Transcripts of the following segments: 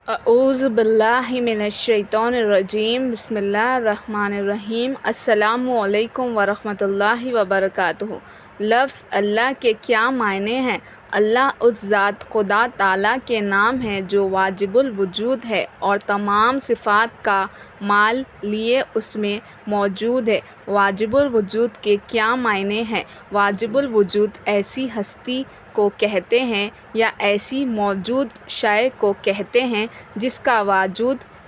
اعوذ باللہ من الشیطان الرجیم بسم اللہ الرحمن الرحیم السلام علیکم ورحمۃ اللہ وبرکاتہ۔ لفظ اللہ کے کیا معنی ہیں؟ اللہ اس ذات خدا تعالیٰ کے نام ہے جو واجب الوجود ہے اور تمام صفات کا مال لیے اس میں موجود ہے۔ واجب الوجود کے کیا معنی ہیں؟ واجب الوجود ایسی ہستی کو کہتے ہیں یا ایسی موجود شے کو کہتے ہیں جس کا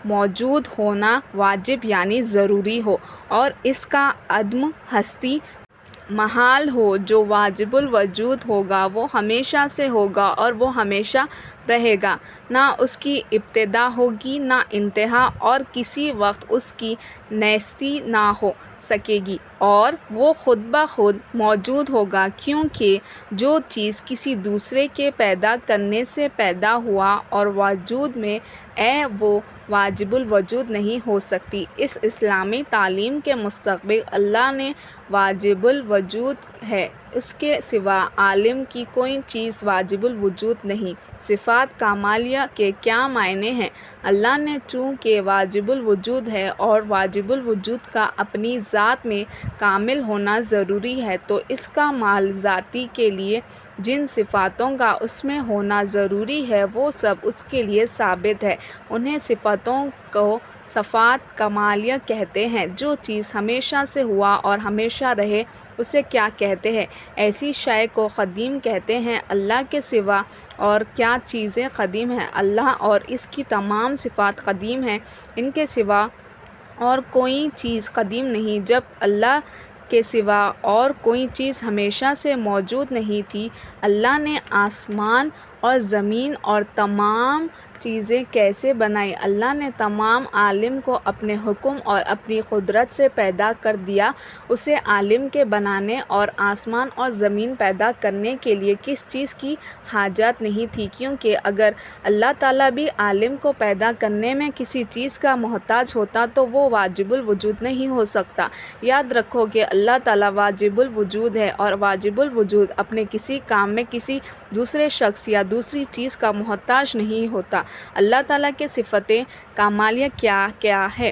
موجود ہونا واجب یعنی ضروری ہو اور اس کا عدم ہستی محال ہو۔ جو واجب الوجود ہوگا وہ ہمیشہ سے ہوگا اور وہ ہمیشہ رہے گا، نہ اس کی ابتدا ہوگی نہ انتہا، اور کسی وقت اس کی نیستی نہ ہو سکے گی، اور وہ خود بخود موجود ہوگا، کیونکہ جو چیز کسی دوسرے کے پیدا کرنے سے پیدا ہوا اور وجود میں ہے وہ واجب الوجود نہیں ہو سکتی۔ اس اسلامی تعلیم کے مطابق اللہ نے واجب الوجود ہے، اس کے سوا عالم کی کوئی چیز واجب الوجود نہیں۔ صفات کمالیہ کے کیا معنی ہیں؟ اللہ نے چونکہ واجب الوجود ہے اور واجب الوجود کا اپنی ذات میں کامل ہونا ضروری ہے، تو اس کا مال ذاتی کے لیے جن صفاتوں کا اس میں ہونا ضروری ہے وہ سب اس کے لیے ثابت ہے۔ انہیں صفاتوں کو صفات کمالیہ کہتے ہیں۔ جو چیز ہمیشہ سے ہوا اور ہمیشہ رہے اسے کیا کہتے ہیں؟ ایسی شے کو قدیم کہتے ہیں۔ اللہ کے سوا اور کیا چیزیں قدیم ہیں؟ اللہ اور اس کی تمام صفات قدیم ہیں، ان کے سوا اور کوئی چیز قدیم نہیں۔ جب اللہ کے سوا اور کوئی چیز ہمیشہ سے موجود نہیں تھی، اللہ نے آسمان اور زمین اور تمام چیزیں کیسے بنائیں؟ اللہ نے تمام عالم کو اپنے حکم اور اپنی قدرت سے پیدا کر دیا۔ اسے عالم کے بنانے اور آسمان اور زمین پیدا کرنے کے لیے کسی چیز کی حاجت نہیں تھی، کیونکہ اگر اللہ تعالیٰ بھی عالم کو پیدا کرنے میں کسی چیز کا محتاج ہوتا تو وہ واجب الوجود نہیں ہو سکتا۔ یاد رکھو کہ اللہ تعالیٰ واجب الوجود ہے اور واجب الوجود اپنے کسی کام میں کسی دوسرے شخص یا دوسری چیز کا محتاج نہیں ہوتا۔ اللہ تعالیٰ کے صفتیں کمالیہ کیا کیا ہے؟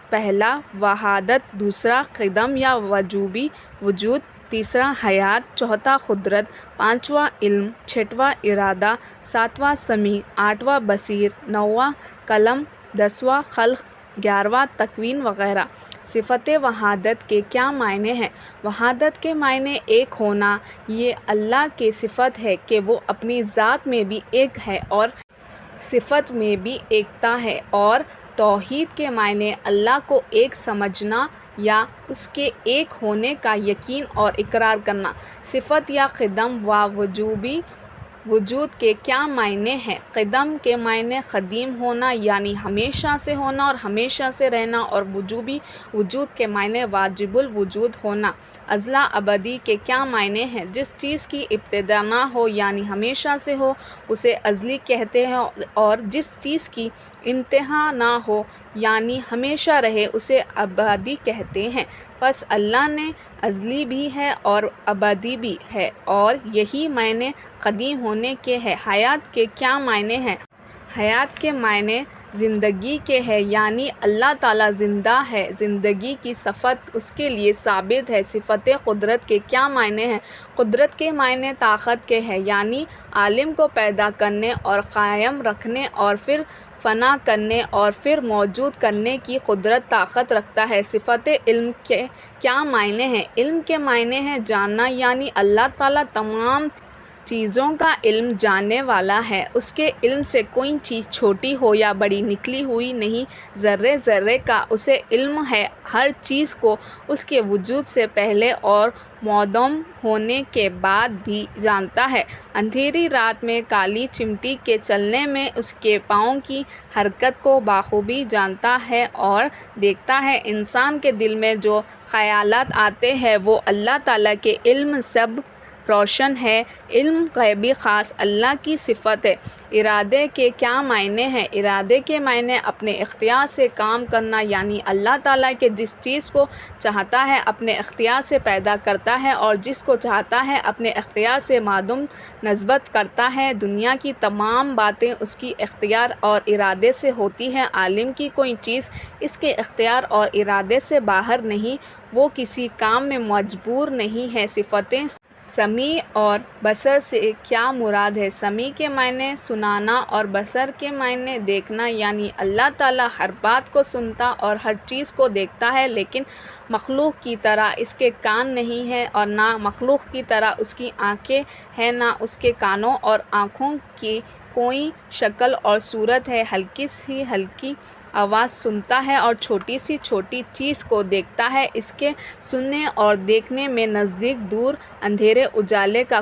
پہلا وحدت، دوسرا قدم یا وجوبی وجود، تیسرا حیات، چوتھا قدرت، پانچواں علم، چھٹواں ارادہ، ساتواں سمیع، آٹھواں بصیر، نوواں کلام، دسواں خلق، گیارہواں تکوین وغیرہ۔ صفت وحدت کے کیا معنی ہیں؟ وحدت کے معنی ایک ہونا۔ یہ اللہ کی صفت ہے کہ وہ اپنی ذات میں بھی ایک ہے اور صفت میں بھی ایکتا ہے، اور توحید کے معنی اللہ کو ایک سمجھنا یا اس کے ایک ہونے کا یقین اور اقرار کرنا۔ صفت یا قدم و وجوبی وجود کے کیا معنی ہیں؟ قدم کے معنی قدیم ہونا یعنی ہمیشہ سے ہونا اور ہمیشہ سے رہنا، اور وجوبی وجود کے معنی واجب الوجود ہونا۔ ازلی ابدی کے کیا معنی ہیں؟ جس چیز کی ابتدا نہ ہو یعنی ہمیشہ سے ہو اسے ازلی کہتے ہیں، اور جس چیز کی انتہا نہ ہو یعنی ہمیشہ رہے اسے ابدی کہتے ہیں۔ پس اللہ نے ازلی بھی ہے اور ابدی بھی ہے، اور یہی معنی قدیم ہونے کے ہے۔ حیات کے کیا معنی ہیں؟ حیات کے معنی زندگی کے ہے، یعنی اللہ تعالیٰ زندہ ہے، زندگی کی صفت اس کے لیے ثابت ہے۔ صفت قدرت کے کیا معنی ہیں؟ قدرت کے معنی طاقت کے ہے، یعنی عالم کو پیدا کرنے اور قائم رکھنے اور پھر فنا کرنے اور پھر موجود کرنے کی قدرت طاقت رکھتا ہے۔ صفت علم کے کیا معنی ہیں؟ علم کے معنی ہے جاننا، یعنی اللہ تعالیٰ تمام چیزوں کا علم جاننے والا ہے، اس کے علم سے کوئی چیز چھوٹی ہو یا بڑی نکلی ہوئی نہیں۔ ذرے ذرے کا اسے علم ہے، ہر چیز کو اس کے وجود سے پہلے اور معدوم ہونے کے بعد بھی جانتا ہے۔ اندھیری رات میں کالی چمٹی کے چلنے میں اس کے پاؤں کی حرکت کو بخوبی جانتا ہے اور دیکھتا ہے۔ انسان کے دل میں جو خیالات آتے ہیں وہ اللہ تعالیٰ کے علم سب روشن ہے۔ علم غیبی خاص اللہ کی صفت ہے۔ ارادے کے کیا معنی ہیں؟ ارادے کے معنی اپنے اختیار سے کام کرنا، یعنی اللہ تعالیٰ کے جس چیز کو چاہتا ہے اپنے اختیار سے پیدا کرتا ہے اور جس کو چاہتا ہے اپنے اختیار سے معدوم نسبت کرتا ہے۔ دنیا کی تمام باتیں اس کی اختیار اور ارادے سے ہوتی ہیں۔ عالم کی کوئی چیز اس کے اختیار اور ارادے سے باہر نہیں، وہ کسی کام میں مجبور نہیں ہے۔ صفتیں سمیع اور بصر سے کیا مراد ہے؟ سمیع کے معنی سنانا اور بصر کے معنی دیکھنا، یعنی اللہ تعالیٰ ہر بات کو سنتا اور ہر چیز کو دیکھتا ہے، لیکن مخلوق کی طرح اس کے کان نہیں ہیں اور نہ مخلوق کی طرح اس کی آنکھیں ہیں، نہ اس کے کانوں اور آنکھوں کی کوئی شکل اور صورت ہے۔ ہلکی سی ہلکی آواز سنتا ہے اور چھوٹی سی چھوٹی چیز کو دیکھتا ہے۔ اس کے سننے اور دیکھنے میں نزدیک دور اندھیرے اجالے کا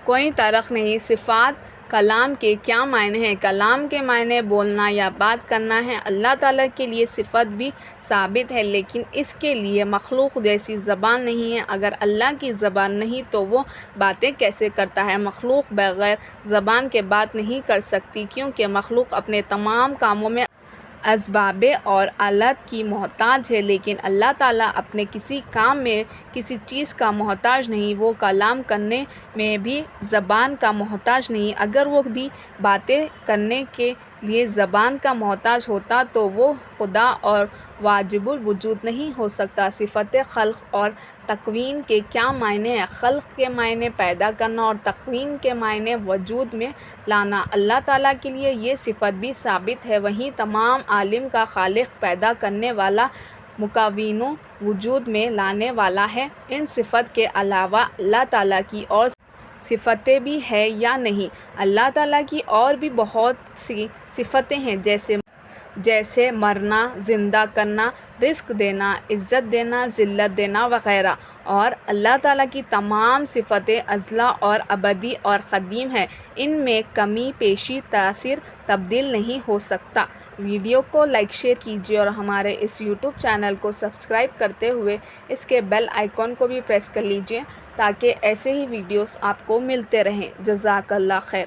کوئی فرق نہیں۔ صفات کلام کے کیا معنی ہیں؟ کلام کے معنی بولنا یا بات کرنا ہے۔ اللہ تعالیٰ کے لیے صفت بھی ثابت ہے، لیکن اس کے لیے مخلوق جیسی زبان نہیں ہے۔ اگر اللہ کی زبان نہیں تو وہ باتیں کیسے کرتا ہے؟ مخلوق بغیر زبان کے بات نہیں کر سکتی، کیونکہ مخلوق اپنے تمام کاموں میں اسباب اور آلات کی محتاج ہے، لیکن اللہ تعالیٰ اپنے کسی کام میں کسی چیز کا محتاج نہیں۔ وہ کلام کرنے میں بھی زبان کا محتاج نہیں۔ اگر وہ بھی باتیں کرنے کے لیے زبان کا محتاج ہوتا تو وہ خدا اور واجب الوجود نہیں ہو سکتا۔ صفت خلق اور تکوین کے کیا معنی ہیں؟ خلق کے معنی پیدا کرنا اور تکوین کے معنی وجود میں لانا۔ اللہ تعالیٰ کے لیے یہ صفت بھی ثابت ہے۔ وہی تمام عالم کا خالق، پیدا کرنے والا، مکون و وجود میں لانے والا ہے۔ ان صفت کے علاوہ اللہ تعالیٰ کی اور صفتیں بھی ہیں یا نہیں؟ اللہ تعالیٰ کی اور بھی بہت سی صفتیں ہیں، جیسے مرنا، زندہ کرنا، رزق دینا، عزت دینا، ذلت دینا وغیرہ، اور اللہ تعالیٰ کی تمام صفتیں ازلی اور ابدی اور قدیم ہیں۔ ان میں کمی بیشی، تاثیر، تبدیل نہیں ہو سکتا۔ ویڈیو کو لائک شیئر کیجیے اور ہمارے اس یوٹیوب چینل کو سبسکرائب کرتے ہوئے اس کے بیل آئیکن کو بھی پریس کر لیجیے تاکہ ایسے ہی ویڈیوز آپ کو ملتے رہیں۔ جزاک اللہ خیر۔